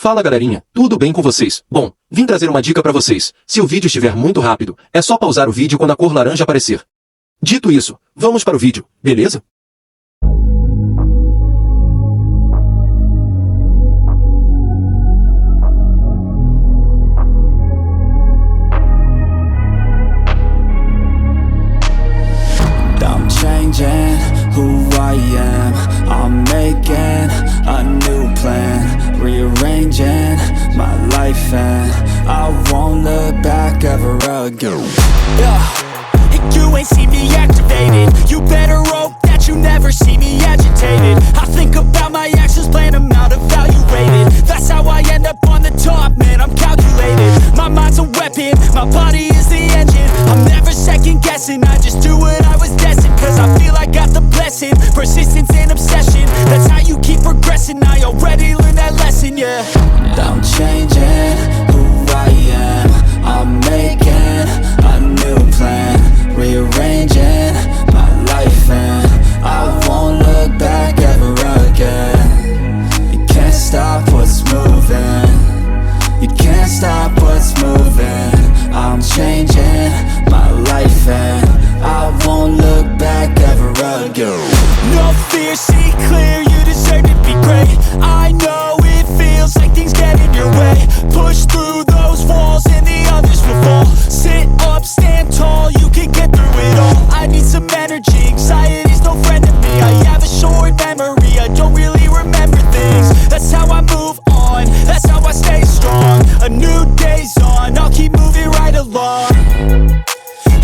Fala galerinha, tudo bem com vocês? Bom, vim trazer uma dica pra vocês. Se o vídeo estiver muito rápido, é só pausar o vídeo quando a cor laranja aparecer. Dito isso, vamos para o vídeo, beleza? I'm changing who I am. I'm making a new plan, rearranging my life, and I won't look back ever again. And you ain't see me activated. You better hope that you never see me agitated. I think about my actions, plan them out, evaluated. That's how I end up on the top, man, I'm calculated. My mind's a weapon, my body is the engine. I'm never second guessing, I just do what I was destined. Cause I feel I got the blessing, persistence and obsession. That's how you keep progressing, I already learned that lesson, yeah. I'm changing who I am. I'm making a new plan, rearranging my life, and I won't look back ever again. You can't stop what's moving. You can't stop what's moving. I'm changing my life, and I won't look back ever again. No fear, see clear, you deserve to be great. I know it feels like things get in your way. Push through those walls and the others will fall. Sit up, stand tall, you can get through it all. I need some energy, anxiety's no friend to me. I have a short memory, I don't really remember things. That's how I move on, that's how I stay strong. A new day's on, I'll keep moving right along.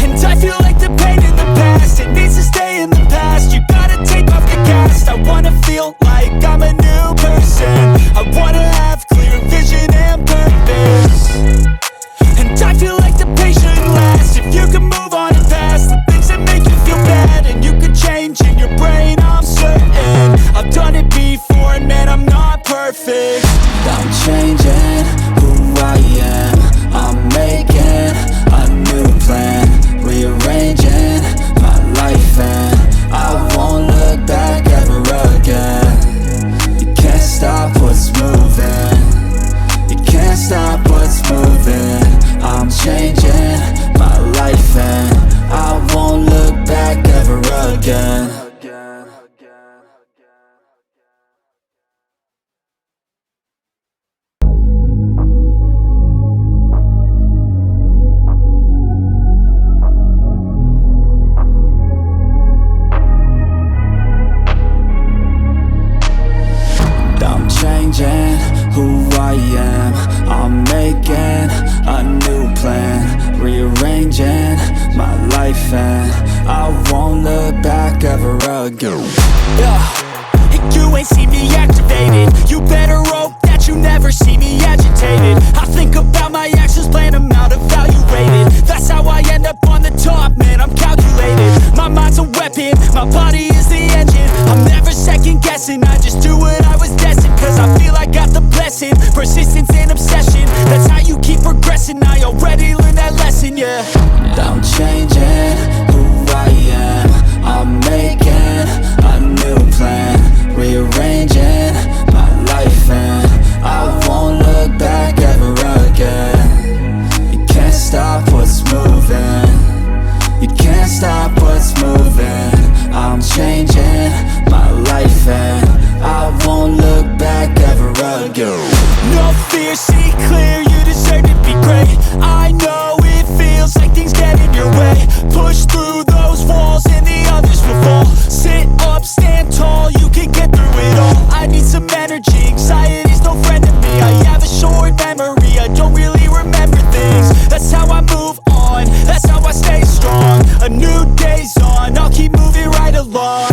And I feel like the pain in the past, it needs to stay in the past. You gotta take off the cast. I wanna feel like I'm a new person. I wanna have clear vision and purpose. And I feel like the pain shouldn't last. If you can move on and past the things that make you feel bad, and you can change in your brain, I'm certain. I've done it before and man, I'm not perfect. I'm changing who I am. I'm making a new plan, rearranging my life, and I won't look back ever again. You can't stop what's moving. You can't stop what's moving. I'm changing my life, and I won't look back ever again. I'm changing who I am. I'm making a new plan, rearranging my life, and I won't look back ever again. And you ain't see me activated. You better hope that you never see me agitated. I think about my actions, plan them out, evaluated. That's how I end up on the top, man, I'm calculated. My mind's a weapon, my body is the engine. I'm never second guessing, I just do what I was destined. Cause I feel I got the blessing, persistence and obsession. That's how you keep progressing, I already learned that lesson, yeah. I'm changing who I am. I'm making a new plan, rearranging my life, and I won't look back ever again. You can't stop what's moving. You can't stop what's moving. I'm changing my life, and I won't look back ever again. No fear, see clear, you deserve to be great. I know it feels like things get in your way. Push through those walls and the others will fall. Sit up, stand tall, you can get through it all. I need some energy, anxiety's no friend to me. I have a short memory, I don't really remember things. That's how I move on, that's how I stay strong. A new day's on, I'll keep moving right along.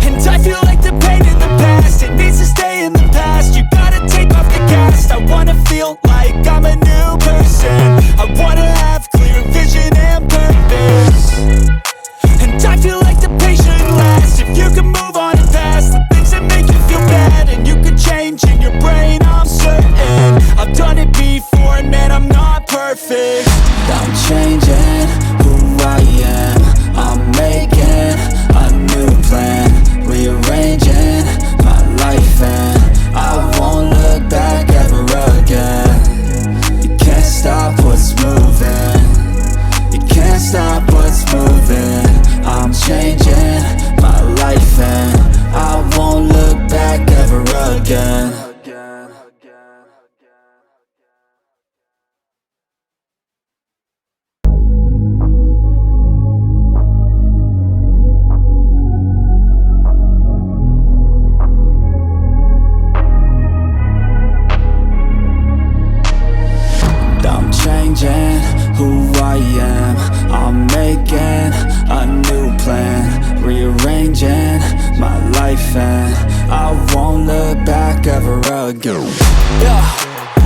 And I feel like the pain in the past, it needs to stay in the past. You gotta take off the cast. I wanna feel like I'm a new person. I wanna have clear vision and purpose. And I feel like the pain shouldn't last. If you can move on and past the things that make you feel bad, and you can change in your brain, I'm certain. I've done it before and man, I'm not perfect. I'm changing who I am. I'm making a new plan, rearranging my life, and I won't look back who I am. I'm making a new plan, rearranging my life, and I won't look back ever again.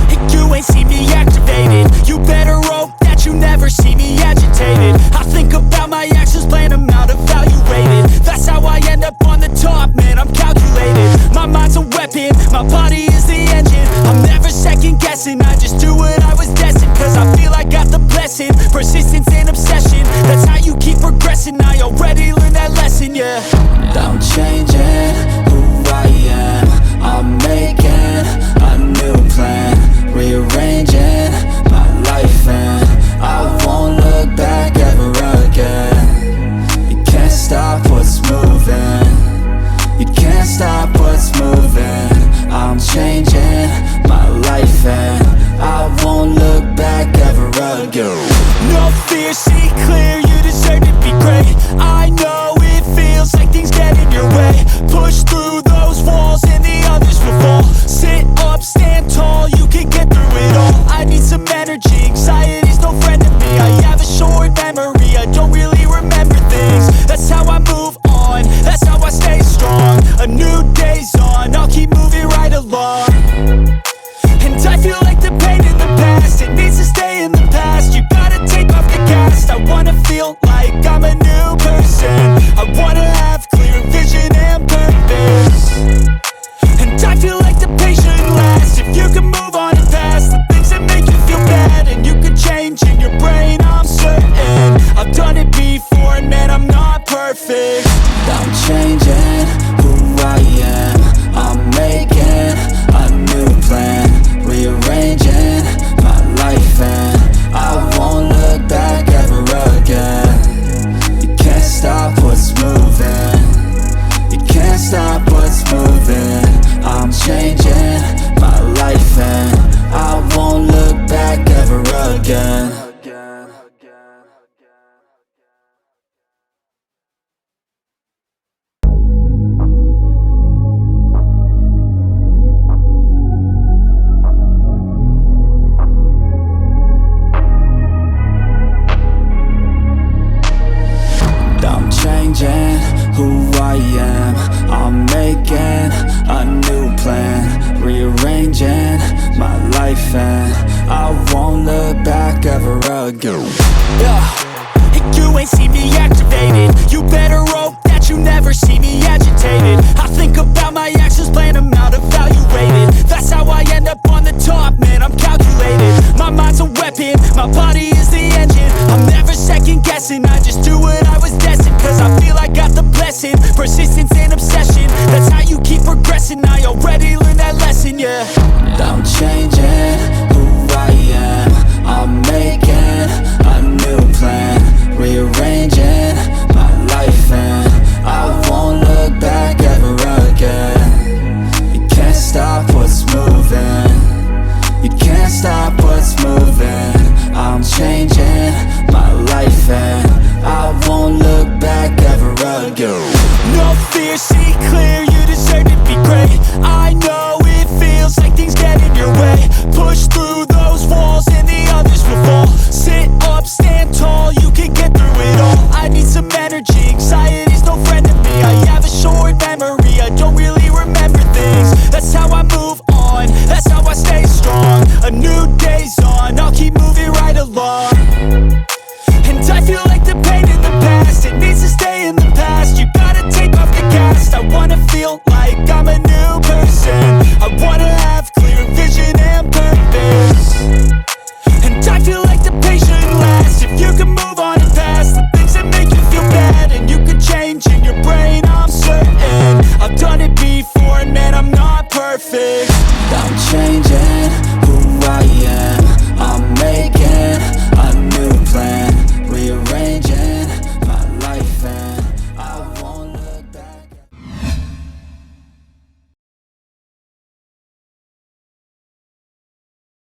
And you ain't see me activated. You better hope that you never see me agitated. I think about my actions, plan them out, evaluated. That's how I end up on the top, man, I'm calculated. My mind's a weapon, my body is the engine. I'm never second guessing, I just do what I was destined. Cause I feel I got the blessing, persistence and obsession. That's how you keep progressing, I already learned that lesson, yeah. I'm changing who I am. I'm making a new plan, rearranging my life, and I won't look back ever again. You can't stop what's moving, you can't stop what's moving. I'm changing my life, and I won't look back ever again. No fear, see clear, you deserve to be great. I know it feels like things get in your way. Push through those walls and the others will fall. Sit up, stand tall, you can get through it all. I need some energy, anxiety's no friend to me. I have a short memory, I don't really remember things. That's how I move on, that's how I stay strong. A new day's on, I'll keep moving right along. And I feel like the pain in the past, it needs to stay in the past. You gotta take off the cast. I wanna feel like I'm a new person. I wanna have clear vision and purpose. And I feel like the pain shouldn't last. If you can move on and past the things that make you feel bad, and you can change in your brain, I'm certain. I've done it before and man, I'm not perfect. I'm changing who I am. I'm making a new plan, rearranging my life, and I won't look back ever again. You can't stop what's moving, you can't stop what's moving. I'm changing my life, and I won't look back ever again. I'm changing who I am. I'm making a new plan, rearranging my life, and I won't look back ever again. And you ain't see me activated. You better hope that you never see me agitated. I think about my actions, plan them out, evaluated. That's how I end up on the top, man, I'm calculated. My mind's a weapon, my body is the engine. I'm never second guessing, I just do what I was destined. Cause I feel I got the blessing, persistence and obsession. That's how you keep progressing, I already learned that lesson, yeah. I'm changing who I am. I'm making a new plan, rearranging my life, and I won't look back ever again. You can't stop what's moving, you can't stop what's moving. I'm changing my life, and I won't look back ever again. No fear, see clear, you deserve to be great.